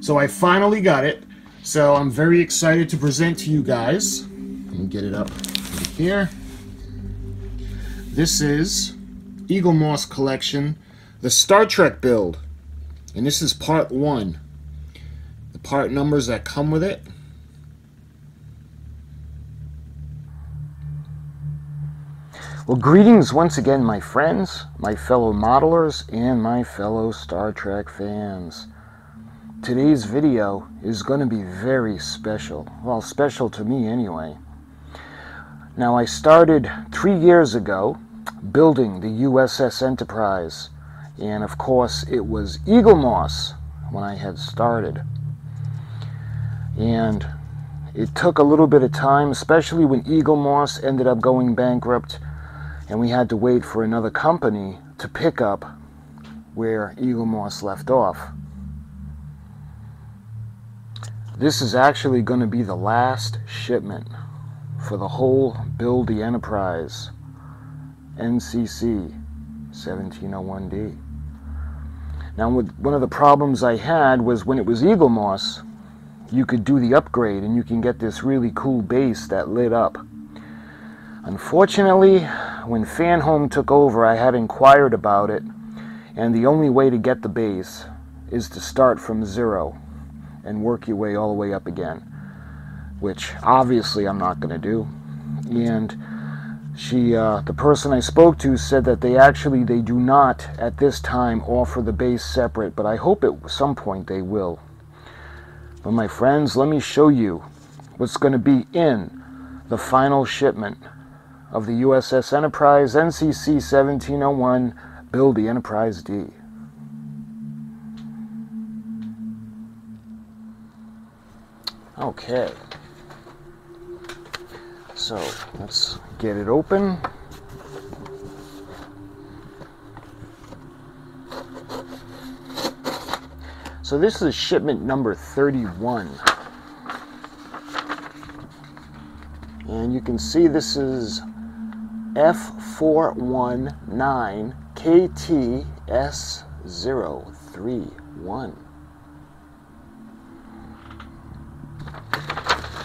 So I finally got it. So I'm very excited to present to you guys. Let me get it up right here. This is Eagle Moss Collection, the Star Trek build. And this is part 1. The part numbers that come with it. Well, greetings once again, my friends, my fellow modelers, and my fellow Star Trek fans. Today's video is going to be very special. Well, special to me anyway. Now, I started 3 years ago building the U.S.S. Enterprise. And of course, it was Eagle Moss when I had started. And it took a little bit of time, especially when Eagle Moss ended up going bankrupt. And we had to wait for another company to pick up where Eagle Moss left off. This is actually going to be the last shipment for the whole Build the Enterprise NCC 1701D. Now, one of the problems I had was when it was Eagle Moss, you could do the upgrade and you can get this really cool base that lit up. Unfortunately, when FanHome took over, I had inquired about it, and the only way to get the base is to start from 0 and work your way all the way up again, which obviously I'm not going to do. And the person I spoke to said that they do not at this time offer the base separate, but I hope at some point they will. But my friends, let me show you what's going to be in the final shipment of the U.S.S. Enterprise NCC 1701 Build the Enterprise D. Okay, so let's get it open. So this is shipment number 31. And you can see this is F419KTS031.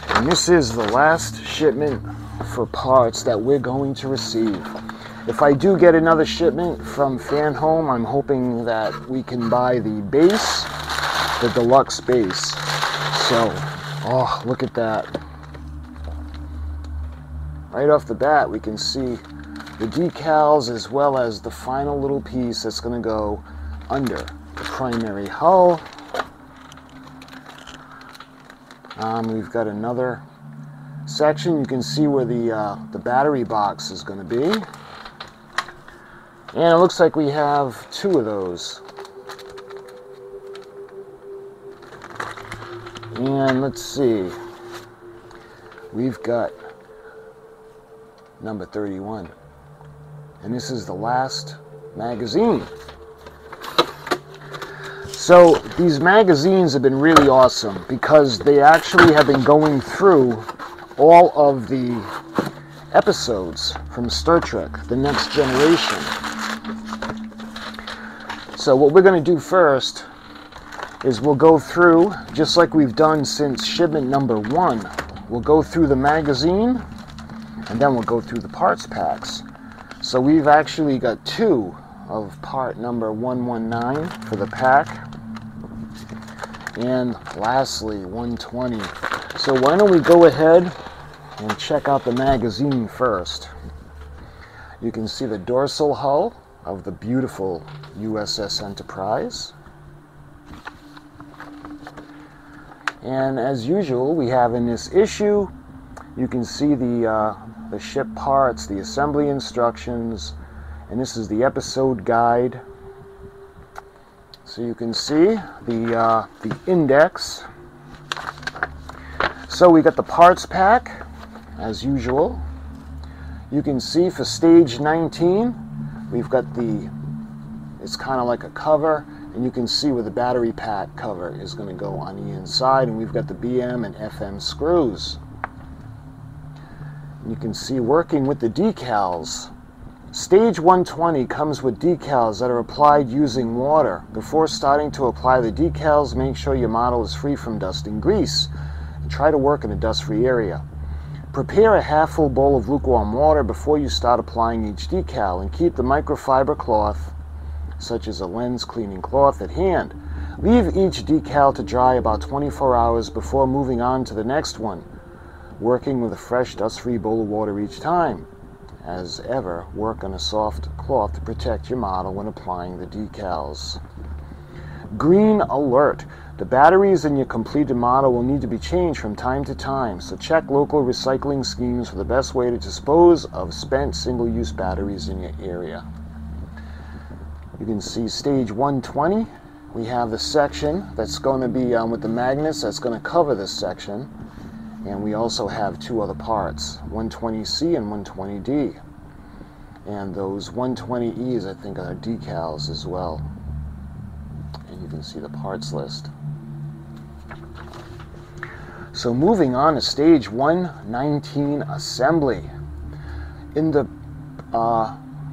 And this is the last shipment for parts that we're going to receive. If I do get another shipment from FanHome, I'm hoping that we can buy the base, the deluxe base. So, oh, look at that. Right off the bat, we can see the decals as well as the final little piece that's going to go under the primary hull. We've got another section. You can see where the battery box is going to be. And it looks like we have 2 of those. And let's see. We've got number 31. And this is the last magazine. So these magazines have been really awesome because they actually have been going through all of the episodes from Star Trek, The Next Generation. So what we're going to do first is we'll go through, just like we've done since shipment number 1, we'll go through the magazine and then we'll go through the parts packs. So we've actually got 2 of part number 119 for the pack. And lastly, 120. So why don't we go ahead and check out the magazine first. You can see the dorsal hull of the beautiful U.S.S. Enterprise. And as usual, we have in this issue, you can see the ship parts, the assembly instructions, and this is the episode guide. So you can see the index. So we got the parts pack, as usual. You can see for stage 19, we've got it's kind of like a cover, and you can see where the battery pack cover is going to go on the inside, and we've got the BM and FM screws. You can see working with the decals Stage 120 comes with decals that are applied using water. Before starting to apply the decals, make sure your model is free from dust and grease, and try to work in a dust-free area. Prepare a half-full bowl of lukewarm water before you start applying each decal, and keep the microfiber cloth, such as a lens cleaning cloth, at hand. Leave each decal to dry about 24 hours before moving on to the next one, working with a fresh dust-free bowl of water each time. As ever, work on a soft cloth to protect your model when applying the decals. Green alert. The batteries in your completed model will need to be changed from time to time, so check local recycling schemes for the best way to dispose of spent single-use batteries in your area. You can see stage 120. We have the section that's going to be with the magnets that's going to cover this section. And we also have two other parts, 120C and 120D. And those 120Es, I think, are decals as well. And you can see the parts list. So moving on to stage 119 assembly. In the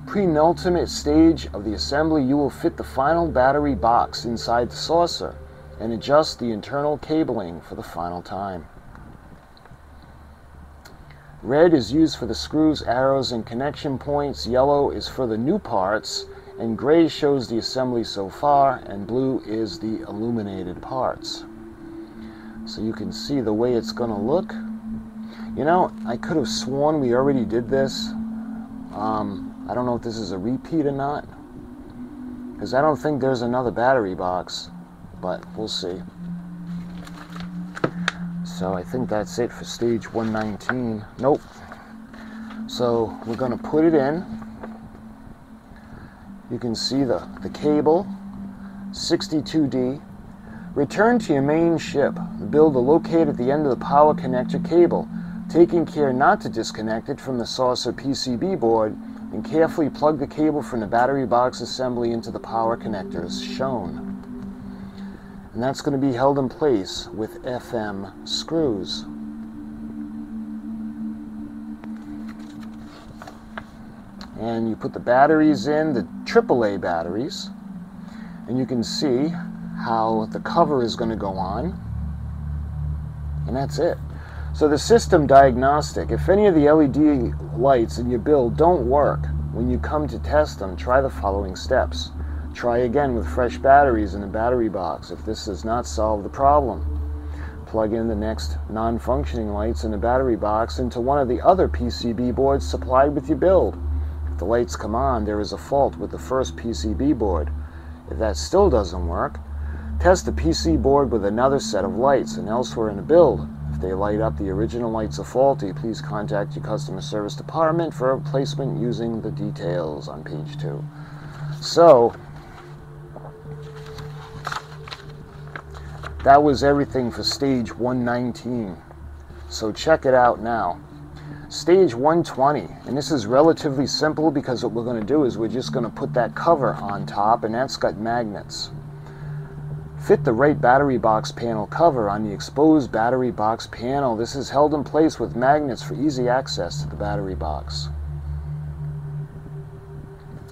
penultimate stage of the assembly, you will fit the final battery box inside the saucer and adjust the internal cabling for the final time. Red is used for the screws, arrows, and connection points. Yellow is for the new parts, and gray shows the assembly so far, and blue is the illuminated parts. So you can see the way it's going to look. You know, I could have sworn we already did this. I don't know if this is a repeat or not, because I don't think there's another battery box, but we'll see. So I think that's it for stage 119. Nope. So we're going to put it in. You can see the cable, 62D. Return to your main ship. The builder located at the end of the power connector cable, taking care not to disconnect it from the saucer PCB board, and carefully plug the cable from the battery box assembly into the power connector as shown. And that's going to be held in place with FM screws. And you put the batteries in, the AAA batteries, and you can see how the cover is going to go on. And that's it. So the system diagnostic. If any of the LED lights in your build don't work, when you come to test them, try the following steps. Try again with fresh batteries in the battery box. If this does not solve the problem, plug in the next non-functioning lights in the battery box into one of the other PCB boards supplied with your build. If the lights come on, there is a fault with the first PCB board. If that still doesn't work, test the PC board with another set of lights and elsewhere in the build. If they light up, the original lights are faulty, please contact your customer service department for a replacement using the details on page 2. So that was everything for stage 119. So check it out now. Stage 120, and this is relatively simple because what we're going to do is we're just going to put that cover on top, and that's got magnets. Fit the right battery box panel cover on the exposed battery box panel. This is held in place with magnets for easy access to the battery box.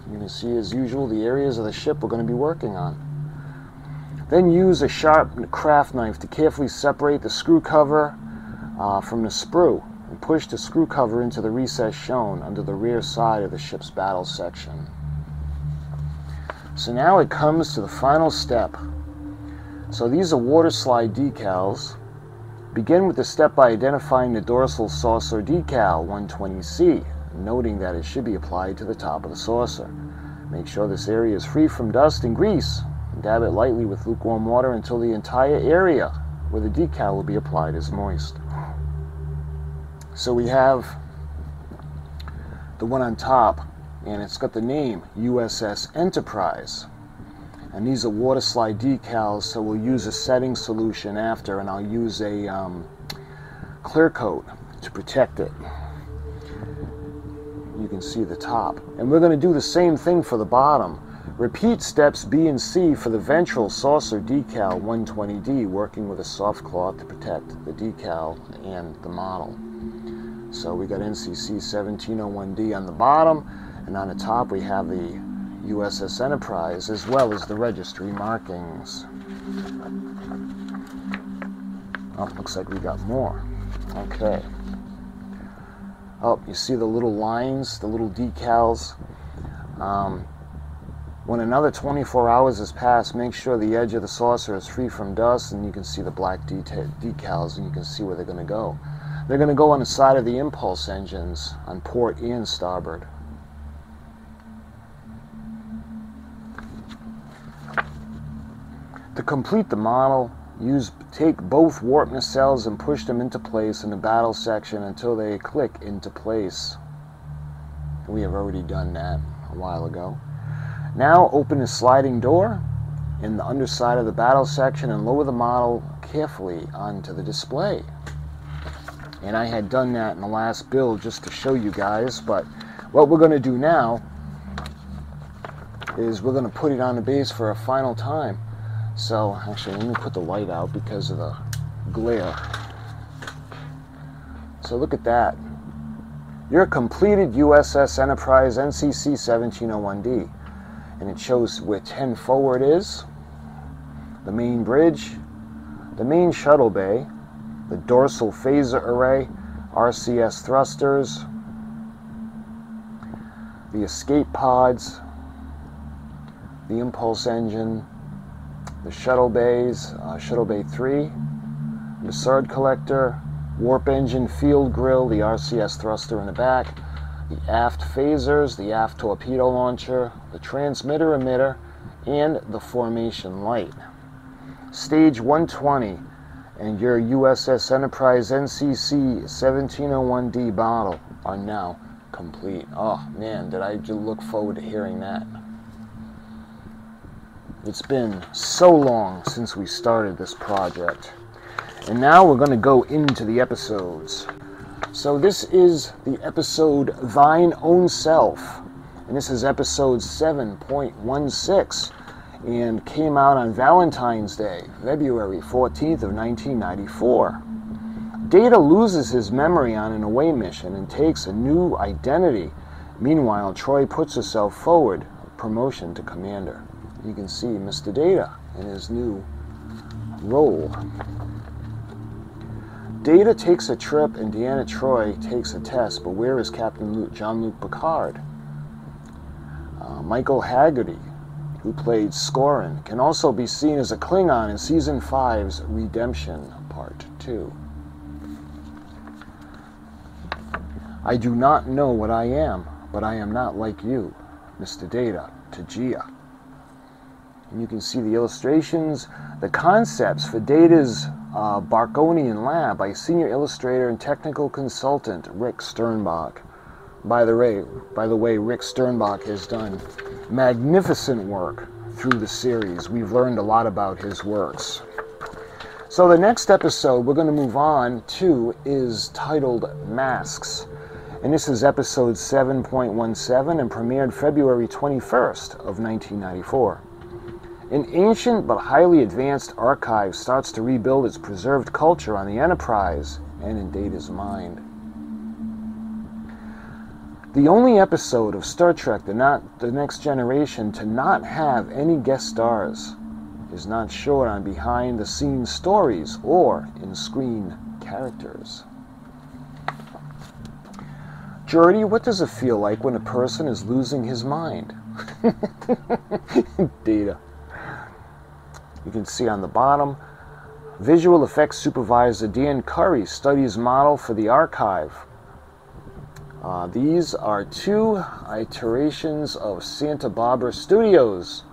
You're going to see, as usual, the areas of the ship we're going to be working on. Then use a sharp craft knife to carefully separate the screw cover from the sprue, and push the screw cover into the recess shown under the rear side of the ship's battle section. So now it comes to the final step. So these are water slide decals. Begin with the step by identifying the dorsal saucer decal 120C, noting that it should be applied to the top of the saucer. Make sure this area is free from dust and grease. Dab it lightly with lukewarm water until the entire area where the decal will be applied is moist. So we have the one on top, and it's got the name U.S.S. Enterprise. And these are water slide decals, so we'll use a setting solution after, and I'll use a clear coat to protect it. You can see the top. And we're going to do the same thing for the bottom. Repeat steps B and C for the ventral saucer decal 120D, working with a soft cloth to protect the decal and the model. So we got NCC 1701D on the bottom, and And on the top we have the U.S.S. Enterprise as well as the registry markings. Oh, looks like we got more. Okay. Oh, you see the little lines, the little decals? When another 24 hours has passed, make sure the edge of the saucer is free from dust, and you can see the black decals, and you can see where they're going to go. They're going to go on the side of the impulse engines on port and starboard. To complete the model, take both warp nacelles and push them into place in the battle section until they click into place. We have already done that a while ago. Now open the sliding door in the underside of the battle section and lower the model carefully onto the display. And I had done that in the last build just to show you guys, but what we're going to do now is we're going to put it on the base for a final time. So actually, let me put the light out because of the glare. So look at that. Your completed U.S.S. Enterprise NCC 1701D. And it shows where 10 forward is, the main bridge, the main shuttle bay, the dorsal phaser array, RCS thrusters, the escape pods, the impulse engine, the shuttle bays, shuttle bay 3, the Sard collector, warp engine field grill, the RCS thruster in the back, the aft phasers, the aft torpedo launcher, the transmitter emitter, and the formation light. Stage 120 and your U.S.S. Enterprise NCC 1701D model are now complete. Oh man, did I just look forward to hearing that. It's been so long since we started this project. And now we're going to go into the episodes. So this is the episode Thine Own Self, and this is episode 7.16, and came out on Valentine's Day, February 14th of 1994. Data loses his memory on an away mission and takes a new identity. Meanwhile, Troy puts herself forward, promotion to commander. You can see Mr. Data in his new role. Data takes a trip and Deanna Troi takes a test, but where is Captain Jean-Luc Picard? Michael Haggerty, who played Scorin, can also be seen as a Klingon in Season 5's Redemption Part 2. I do not know what I am, but I am not like you, Mr. Data, to Gia. And you can see the illustrations, the concepts for Data's Barkonian lab by senior illustrator and technical consultant Rick Sternbach. By the way, Rick Sternbach has done magnificent work through the series. We've learned a lot about his works. So the next episode we're going to move on to is titled Masks. And this is episode 7.17 and premiered February 21st of 1994. An ancient but highly advanced archive starts to rebuild its preserved culture on the Enterprise and in Data's mind. The only episode of Star Trek The Next Generation to not have any guest stars is not shown on behind-the-scenes stories or in-screen characters. Geordi, what does it feel like when a person is losing his mind? Data. You can see on the bottom, visual effects supervisor Dan Curry studies model for the archive. These are 2 iterations of Santa Barbara Studios,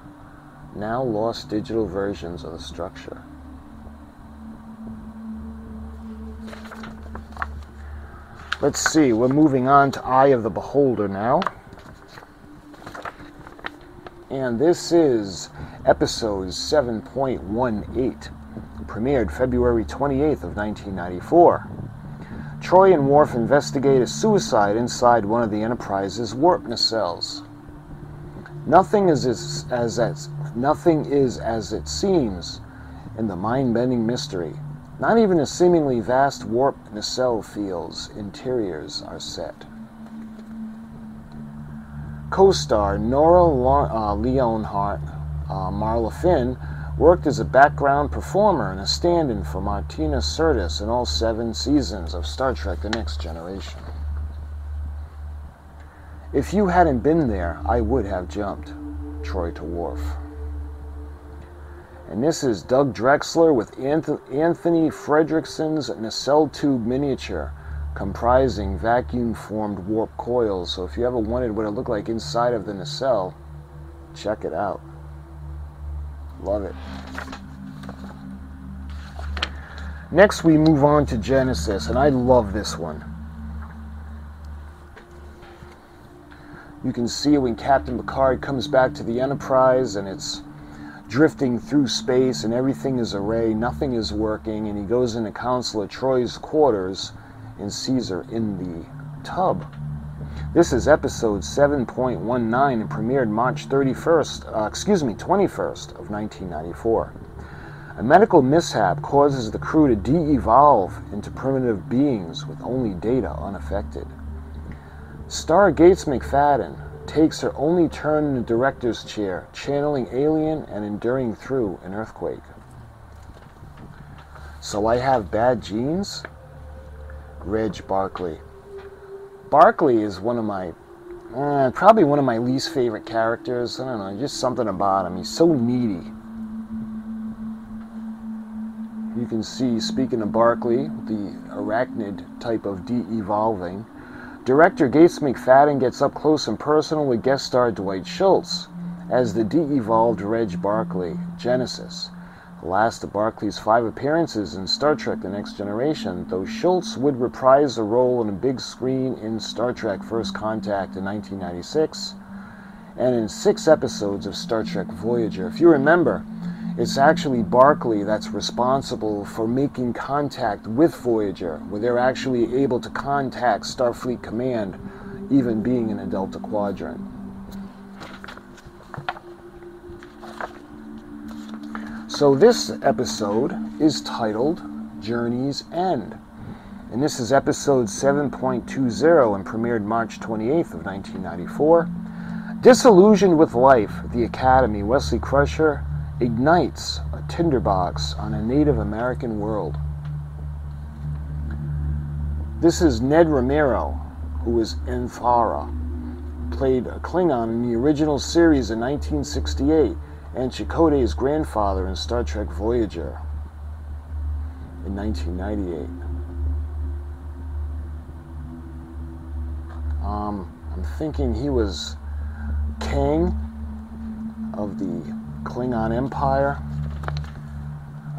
now lost digital versions of the structure. Let's see, we're moving on to Eye of the Beholder now. And this is episode 7.18, premiered February 28th of 1994. Troy and Worf investigate a suicide inside one of the Enterprise's warp nacelles. Nothing is as it seems in the mind-bending mystery. Not even the seemingly vast warp nacelle field's interiors are set. Co-star Nora Leonhardt, Marla Finn, worked as a background performer and a stand-in for Martina Sirtis in all 7 seasons of Star Trek The Next Generation. If you hadn't been there, I would have jumped. Troy to Worf. And this is Doug Drexler with Anthony Fredrickson's nacelle tube miniature, comprising vacuum-formed warp coils. So if you ever wondered what it looked like inside of the nacelle, check it out. Love it. Next we move on to Genesis, and I love this one. You can see when Captain Picard comes back to the Enterprise and it's drifting through space and everything is array, nothing is working, and he goes into Counselor Troy's quarters and sees her in the tub. This is episode 7.19 and premiered March 21st of 1994. A medical mishap causes the crew to de-evolve into primitive beings with only Data unaffected. Star Gates McFadden takes her only turn in the director's chair, channeling Alien and enduring through an earthquake. So I have bad genes? Reg Barkley. Barkley is one of my, probably one of my least favorite characters. I don't know, just something about him. He's so needy. You can see, speaking of Barkley, the arachnid type of de-evolving. Director Gates McFadden gets up close and personal with guest star Dwight Schultz as the de-evolved Reg Barkley, Genesis. The last of Barkley's 5 appearances in Star Trek The Next Generation, though Schultz would reprise the role on a big screen in Star Trek First Contact in 1996 and in 6 episodes of Star Trek Voyager. If you remember, it's actually Barkley that's responsible for making contact with Voyager, where they're actually able to contact Starfleet Command, even being in a Delta Quadrant. So this episode is titled Journey's End, and this is episode 7.20 and premiered March 28th of 1994. Disillusioned with life at the Academy, Wesley Crusher ignites a tinderbox on a Native American world. This is Ned Romero, who is Enthara, played a Klingon in the original series in 1968, and Chakotay's grandfather in Star Trek Voyager in 1998. I'm thinking he was king of the Klingon Empire.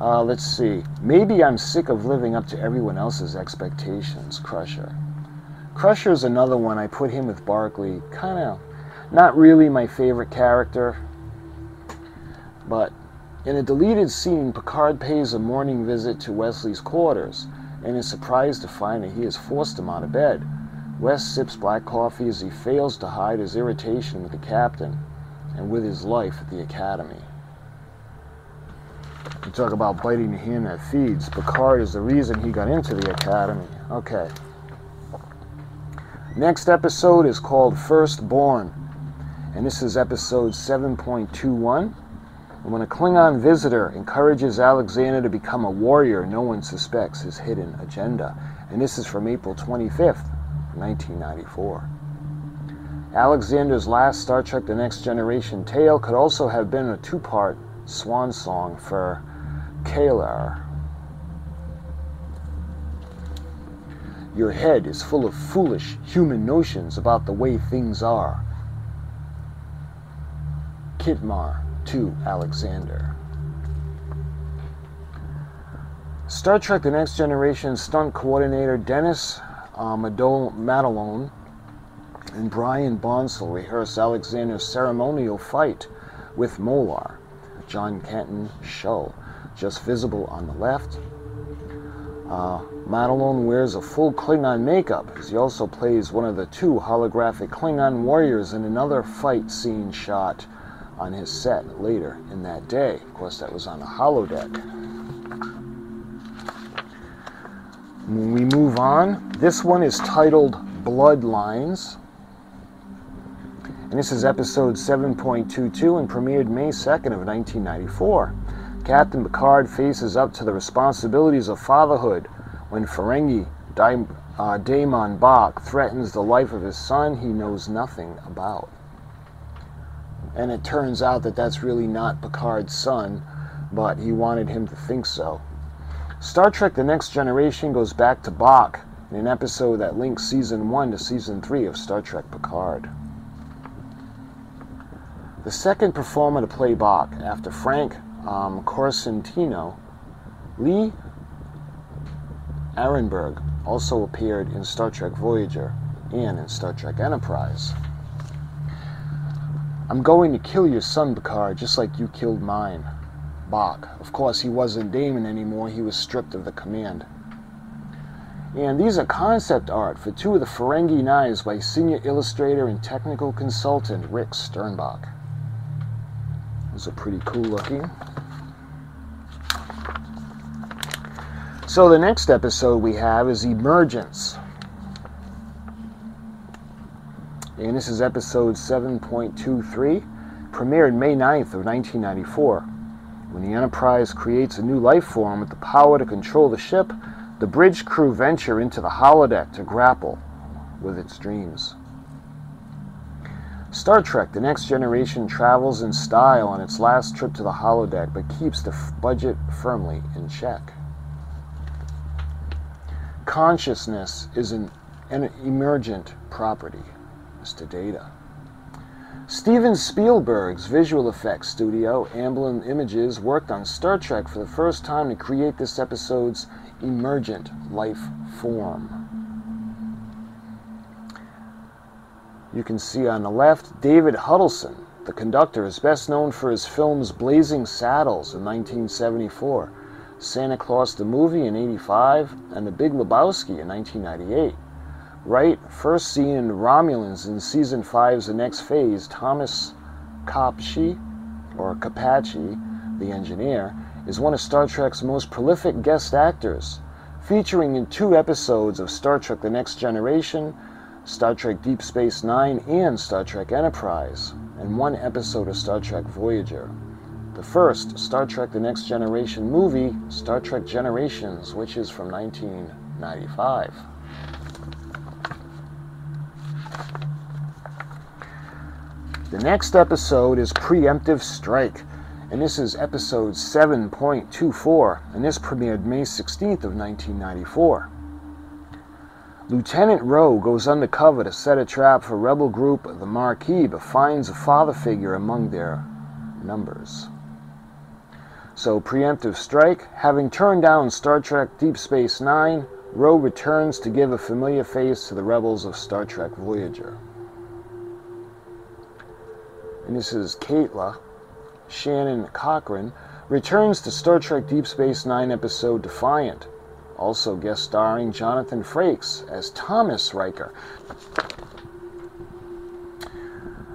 Let's see. Maybe I'm sick of living up to everyone else's expectations, Crusher. Crusher's another one. I put him with Barkley. Kind of not really my favorite character. But in a deleted scene, Picard pays a morning visit to Wesley's quarters and is surprised to find that he has forced him out of bed. Wes sips black coffee as he fails to hide his irritation with the captain and with his life at the Academy. You talk about biting the hand that feeds. Picard is the reason he got into the Academy. Okay. Next episode is called Firstborn, and this is episode 7.21. And when a Klingon visitor encourages Alexander to become a warrior, no one suspects his hidden agenda. And this is from April 25th, 1994. Alexander's last Star Trek The Next Generation tale could also have been a 2-part swan song for Kalar. Your head is full of foolish human notions about the way things are. Kitmar to Alexander. Star Trek The Next Generation stunt coordinator Dennis Madalone and Brian Bonsall rehearse Alexander's ceremonial fight with Molar, John Kenton Shull, just visible on the left. Madalone wears a full Klingon makeup as he also plays one of the 2 holographic Klingon warriors in another fight scene shot on his set later in that day. Of course, that was on a holodeck. When we move on, this one is titled Bloodlines. And this is episode 7.22 and premiered May 2nd of 1994. Captain Picard faces up to the responsibilities of fatherhood when Ferengi Damon Bach threatens the life of his son he knows nothing about. And it turns out that that's really not Picard's son, but he wanted him to think so. Star Trek The Next Generation goes back to Bach in an episode that links Season 1 to Season 3 of Star Trek Picard. The second performer to play Bach after Frank Corsentino, Lee Arenberg, also appeared in Star Trek Voyager and in Star Trek Enterprise. I'm going to kill your son, Picard, just like you killed mine. Bach. Of course, he wasn't Damon anymore. He was stripped of the command. And these are concept art for two of the Ferengi knives by senior illustrator and technical consultant Rick Sternbach. Those are pretty cool looking. So the next episode we have is Emergence. And this is episode 7.23, premiered May 9th of 1994. When the Enterprise creates a new life form with the power to control the ship, the bridge crew venture into the holodeck to grapple with its dreams. Star Trek The Next Generation travels in style on its last trip to the holodeck, but keeps the budget firmly in check. Consciousness is an emergent property. Mr. Data. Steven Spielberg's visual effects studio, Amblin Images, worked on Star Trek for the first time to create this episode's emergent life form. You can see on the left, David Huddleston, the conductor, is best known for his films Blazing Saddles in 1974, Santa Claus the Movie in '85, and The Big Lebowski in 1998. Wright, first seen in Romulans in Season 5's The Next Phase, Thomas Capacci, the engineer, is one of Star Trek's most prolific guest actors, featuring in 2 episodes of Star Trek The Next Generation, Star Trek Deep Space Nine, and Star Trek Enterprise, and 1 episode of Star Trek Voyager. The first Star Trek The Next Generation movie, Star Trek Generations, which is from 1995. The next episode is Preemptive Strike, and this is episode 7.24, and this premiered May 16th of 1994. Lieutenant Rowe goes undercover to set a trap for rebel group the Marquis, but finds a father figure among their numbers. So, Preemptive Strike. Having turned down Star Trek Deep Space Nine, Rowe returns to give a familiar face to the rebels of Star Trek Voyager. And this is Katla. Shannon Cochran returns to Star Trek Deep Space Nine episode Defiant, also guest starring Jonathan Frakes as Thomas Riker.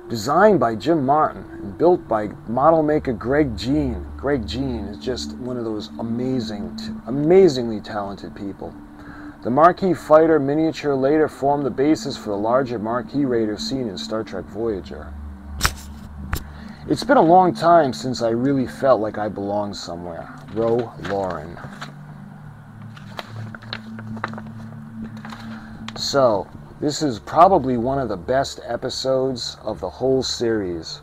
Designed by Jim Martin and built by model maker Greg Jean. Greg Jean is just one of those amazingly talented people. The Marquis fighter miniature later formed the basis for the larger Marquis Raider seen in Star Trek Voyager. It's been a long time since I really felt like I belonged somewhere. Roe Lauren. So, this is probably one of the best episodes of the whole series.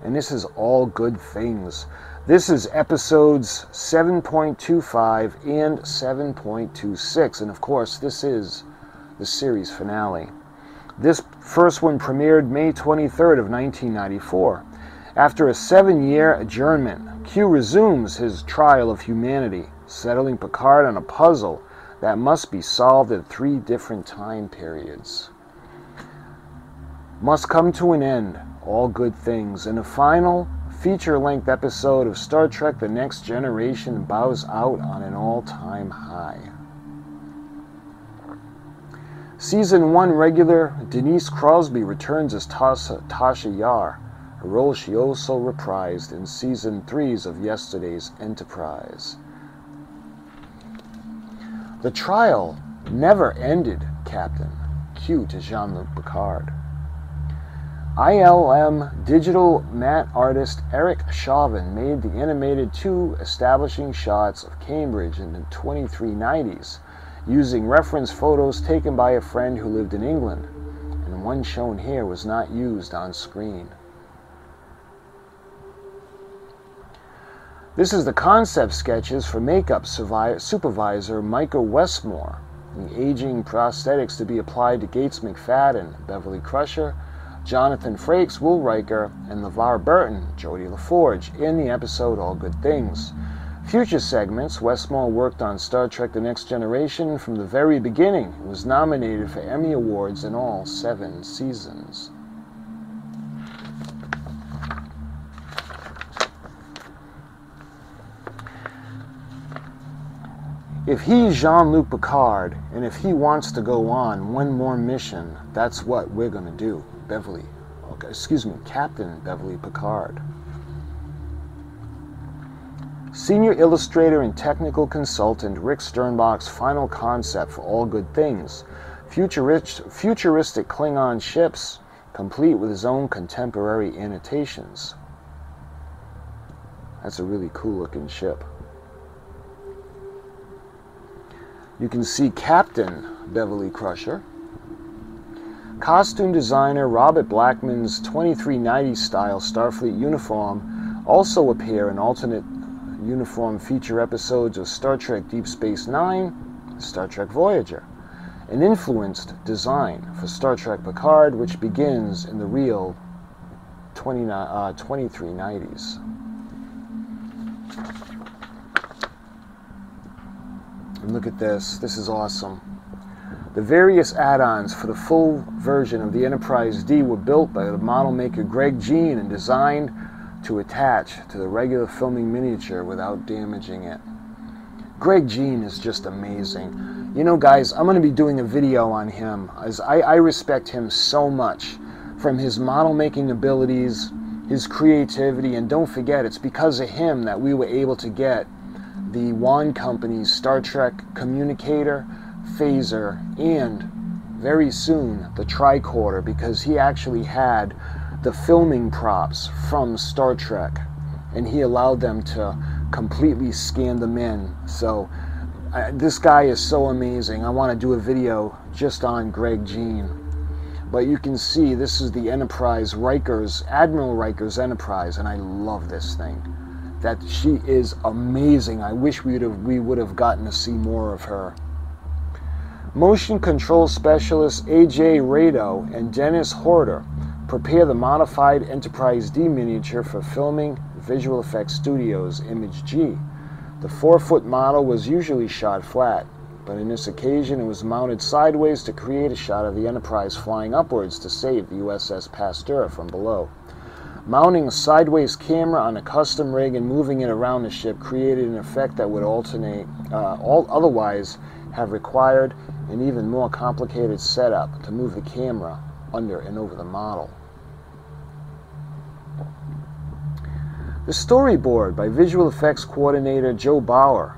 And this is All Good Things. This is episodes 7.25 and 7.26. And of course, this is the series finale. This first one premiered May 23rd of 1994. After a 7-year adjournment, Q resumes his trial of humanity, settling Picard on a puzzle that must be solved at 3 different time periods. Must come to an end, All Good Things, and a final feature-length episode of Star Trek The Next Generation bows out on an all-time high. Season 1 regular Denise Crosby returns as Tasha Yar, a role she also reprised in Season 3's of yesterday's Enterprise. The trial never ended, Captain. Q to Jean-Luc Picard. ILM digital matte artist Eric Chauvin made the animated 2 establishing shots of Cambridge in the 2390s, using reference photos taken by a friend who lived in England, and one shown here was not used on screen. This is the concept sketches for makeup supervisor Micah Westmore, the aging prosthetics to be applied to Gates McFadden, Beverly Crusher, Jonathan Frakes, Will Riker, and LeVar Burton, Jodie LaForge, in the episode All Good Things. Future segments, Westmore worked on Star Trek The Next Generation from the very beginning and was nominated for Emmy Awards in all 7 seasons. If he's Jean-Luc Picard, and if he wants to go on one more mission, that's what we're going to do. Captain Beverly Picard. Senior illustrator and technical consultant Rick Sternbach's final concept for All Good Things. Futuristic Klingon ships, complete with his own contemporary annotations. That's a really cool looking ship. You can see Captain Beverly Crusher. Costume designer Robert Blackman's 2390 style Starfleet uniform also appear in alternate uniform feature episodes of Star Trek Deep Space Nine and Star Trek Voyager. An influenced design for Star Trek Picard, which begins in the real 2390s. And look at this. This is awesome. The various add-ons for the full version of the Enterprise D were built by the model maker Greg Jean and designed to attach to the regular filming miniature without damaging it. Greg Jean is just amazing. You know, guys, I'm going to be doing a video on him, as I respect him so much, from his model making abilities, his creativity, and don't forget, it's because of him that we were able to get the Wand Company's Star Trek communicator, phaser, and very soon the tricorder, because he actually had the filming props from Star Trek and he allowed them to completely scan them in. So this guy is so amazing. I want to do a video just on Greg Jean. But you can see this is the Enterprise Admiral Riker's Enterprise, and I love this thing. That she is amazing. I wish we would have gotten to see more of her. Motion control specialists A.J. Rado and Dennis Horter prepare the modified Enterprise D miniature for filming Visual Effects Studios Image G. The 4-foot model was usually shot flat, but in this occasion it was mounted sideways to create a shot of the Enterprise flying upwards to save the U.S.S. Pasteur from below. Mounting a sideways camera on a custom rig and moving it around the ship created an effect that would otherwise have required an even more complicated setup to move the camera under and over the model. The storyboard by visual effects coordinator Joe Bauer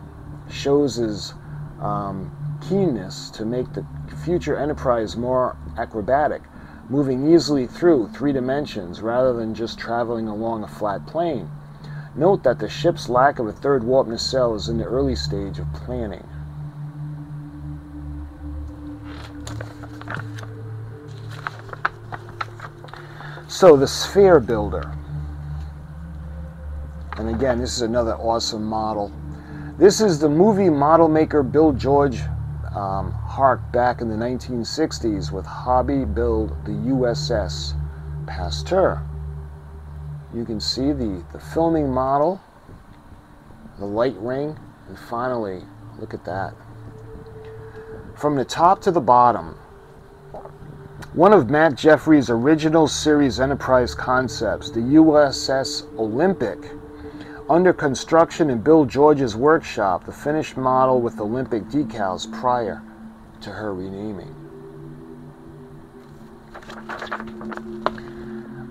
shows his keenness to make the future Enterprise more acrobatic, moving easily through 3 dimensions rather than just traveling along a flat plane. Note that the ship's lack of a third warp nacelle is in the early stage of planning. So the Sphere Builder. And again, this is another awesome model. This is the movie model maker Bill George harked back in the 1960s with hobby build the U.S.S. Pasteur. You can see the filming model, the light ring, and finally, look at that. From the top to the bottom, one of Matt Jeffrey's original series Enterprise concepts, the U.S.S. Olympic, under construction in Bill George's workshop, the finished model with Olympic decals prior to her renaming.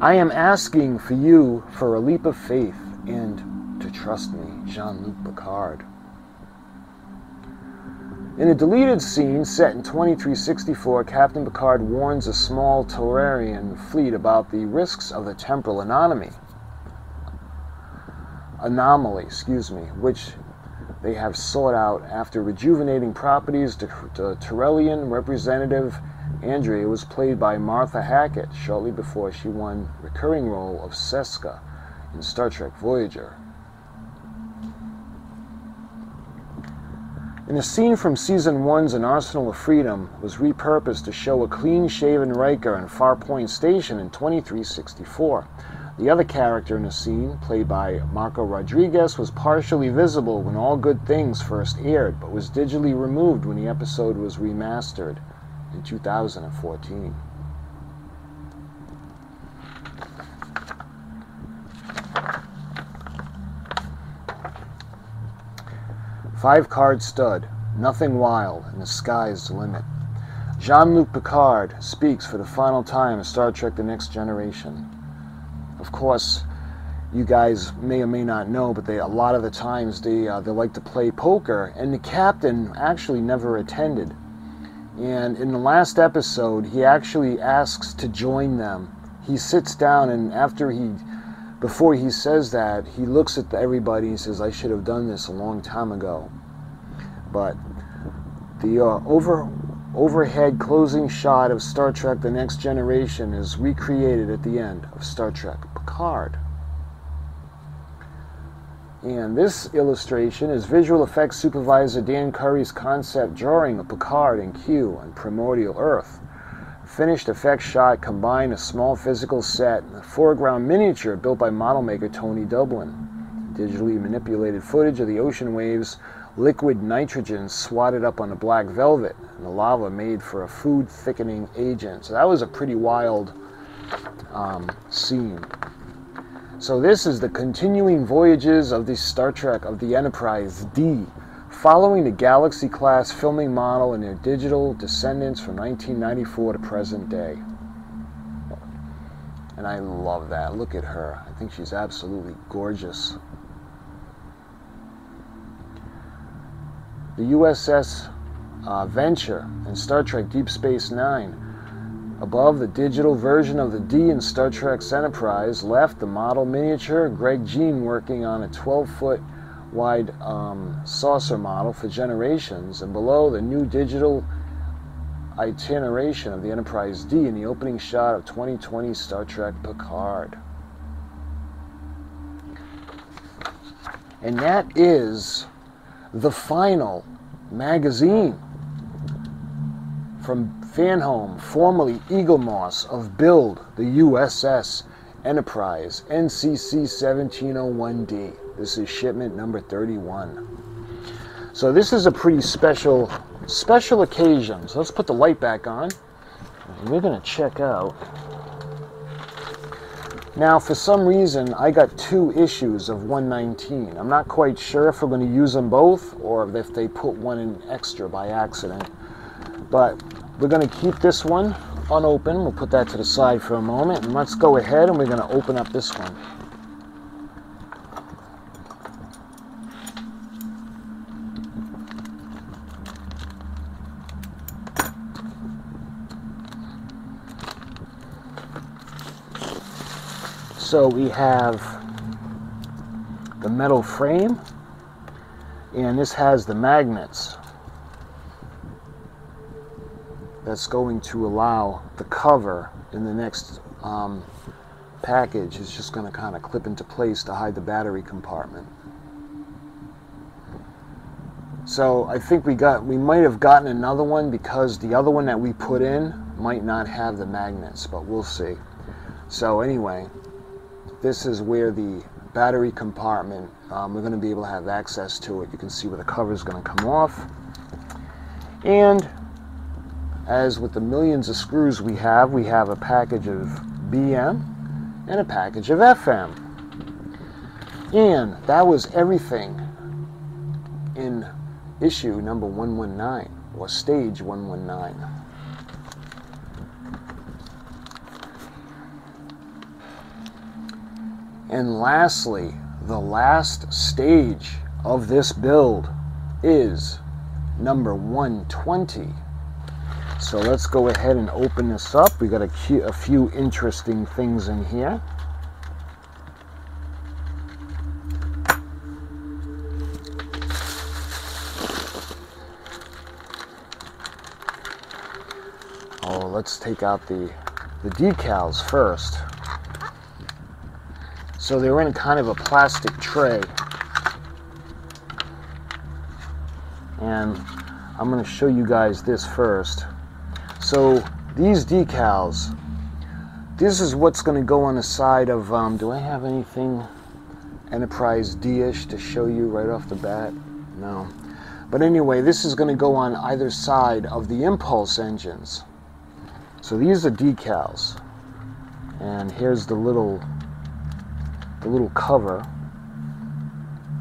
I am asking for you for a leap of faith and to trust me, Jean-Luc Picard. In a deleted scene set in 2364, Captain Picard warns a small Taurarian fleet about the risks of the temporal anomaly, which they have sought out. After rejuvenating properties, the Taurarian representative Andrea was played by Martha Hackett shortly before she won the recurring role of Seska in Star Trek Voyager. In a scene from Season 1's An Arsenal of Freedom was repurposed to show a clean-shaven Riker in Farpoint Station in 2364. The other character in the scene, played by Marco Rodriguez, was partially visible when All Good Things first aired, but was digitally removed when the episode was remastered in 2014. Five-card stud, nothing wild, and the sky's the limit. Jean-Luc Picard speaks for the final time in Star Trek The Next Generation. Of course, you guys may or may not know, but a lot of the times they like to play poker, and the captain actually never attended. And in the last episode, he actually asks to join them. He sits down, and before he says that, he looks at everybody and says, I should have done this a long time ago. But the overhead closing shot of Star Trek The Next Generation is recreated at the end of Star Trek Picard. And this illustration is visual effects supervisor Dan Curry's concept drawing of Picard and Q on Primordial Earth. Finished effects shot combined a small physical set and a foreground miniature built by model maker Tony Dublin. Digitally manipulated footage of the ocean waves, liquid nitrogen swatted up on a black velvet, and the lava made for a food thickening agent. So that was a pretty wild scene. So this is the continuing voyages of the Star Trek of the Enterprise D, following the Galaxy-class filming model and their digital descendants from 1994 to present day. And I love that. Look at her. I think she's absolutely gorgeous. The U.S.S. Venture and Star Trek Deep Space Nine. Above, the digital version of the D in Star Trek's Enterprise. Left, the model miniature, Greg Jean working on a 12-foot wide saucer model for Generations, and below, the new digital itineration of the Enterprise D in the opening shot of 2020 Star Trek Picard. And that is the final magazine from FanHome, formerly Eagle Moss, of Build the U.S.S. Enterprise, NCC 1701D. This is shipment number 31. So this is a pretty special occasion. So let's put the light back on. And we're going to check out. Now, for some reason, I got 2 issues of 119. I'm not quite sure if we're going to use them both or if they put one in extra by accident. But we're going to keep this one unopened. We'll put that to the side for a moment. And let's go ahead and we're going to open up this one. So we have the metal frame, and this has the magnets that's going to allow the cover in the next package is just going to kind of clip into place to hide the battery compartment. So I think we might have gotten another one because the other one that we put in might not have the magnets, but we'll see. So anyway, this is where the battery compartment, we're going to be able to have access to it. You can see where the cover is going to come off. And as with the millions of screws we have a package of BM and a package of FM. And that was everything in issue number 119, or stage 119. And lastly, the last stage of this build is number 120. So let's go ahead and open this up. We got a few interesting things in here. Oh, let's take out the decals first. So they're in kind of a plastic tray. And I'm going to show you guys this first. So these decals, this is what's going to go on the side of, do I have anything Enterprise D-ish to show you right off the bat? No. But anyway, this is going to go on either side of the impulse engines. So these are decals. And here's the little cover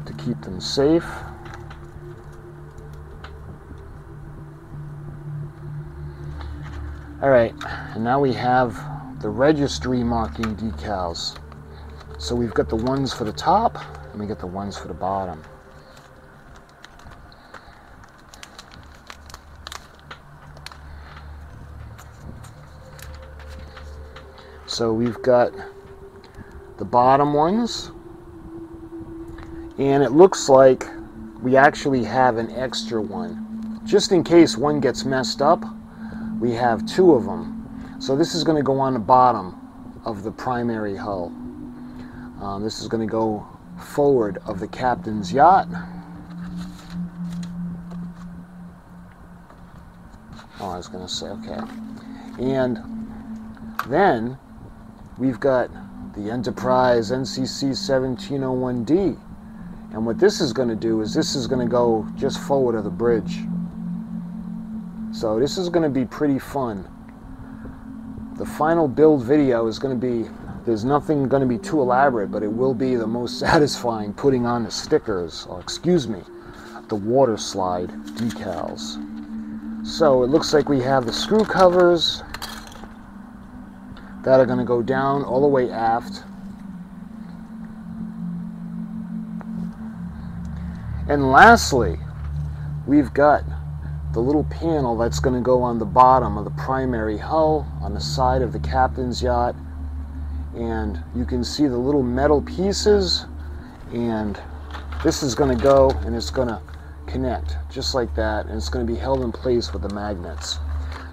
to keep them safe. Alright, and now we have the registry marking decals. So we've got the ones for the top, and we got the ones for the bottom. So we've got the bottom ones, and it looks like we actually have an extra one. Just in case one gets messed up, we have two of them. So this is going to go on the bottom of the primary hull. This is going to go forward of the captain's yacht. Oh, I was going to say, okay. And then we've got the Enterprise NCC 1701D. And what this is going to do is this is going to go just forward of the bridge. So this is going to be pretty fun. The final build video is going to be, there's nothing going to be too elaborate, but it will be the most satisfying putting on the stickers, or excuse me, the water slide decals. So it looks like we have the screw covers that are going to go down all the way aft. And lastly, we've got the little panel that's going to go on the bottom of the primary hull on the side of the captain's yacht. And you can see the little metal pieces, and this is going to go and it's going to connect just like that, and it's going to be held in place with the magnets.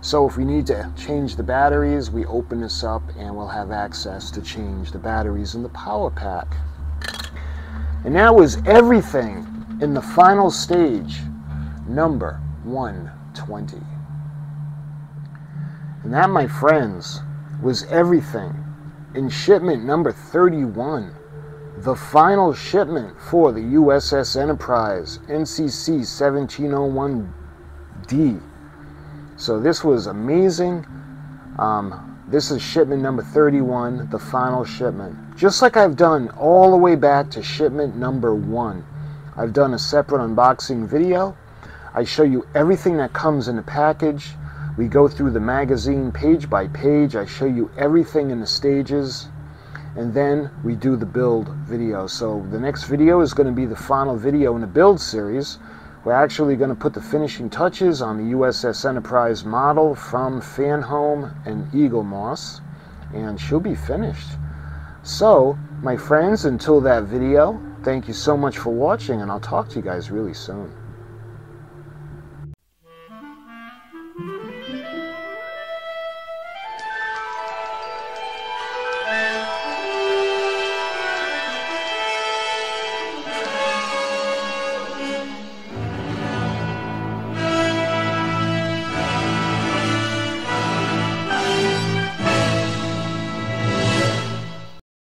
So if we need to change the batteries, we open this up and we'll have access to change the batteries in the power pack. And that was everything in the final stage, number 120. And that, my friends, was everything in shipment number 31, the final shipment for the U.S.S. Enterprise NCC 1701D. So this was amazing. This is shipment number 31, the final shipment. Just like I've done all the way back to shipment number 1. I've done a separate unboxing video. I show you everything that comes in the package. We go through the magazine page by page. I show you everything in the stages. And then we do the build video. So the next video is going to be the final video in the build series. We're actually going to put the finishing touches on the U.S.S. Enterprise model from FanHome and Eagle Moss. And she'll be finished. So, my friends, until that video, thank you so much for watching, and I'll talk to you guys really soon.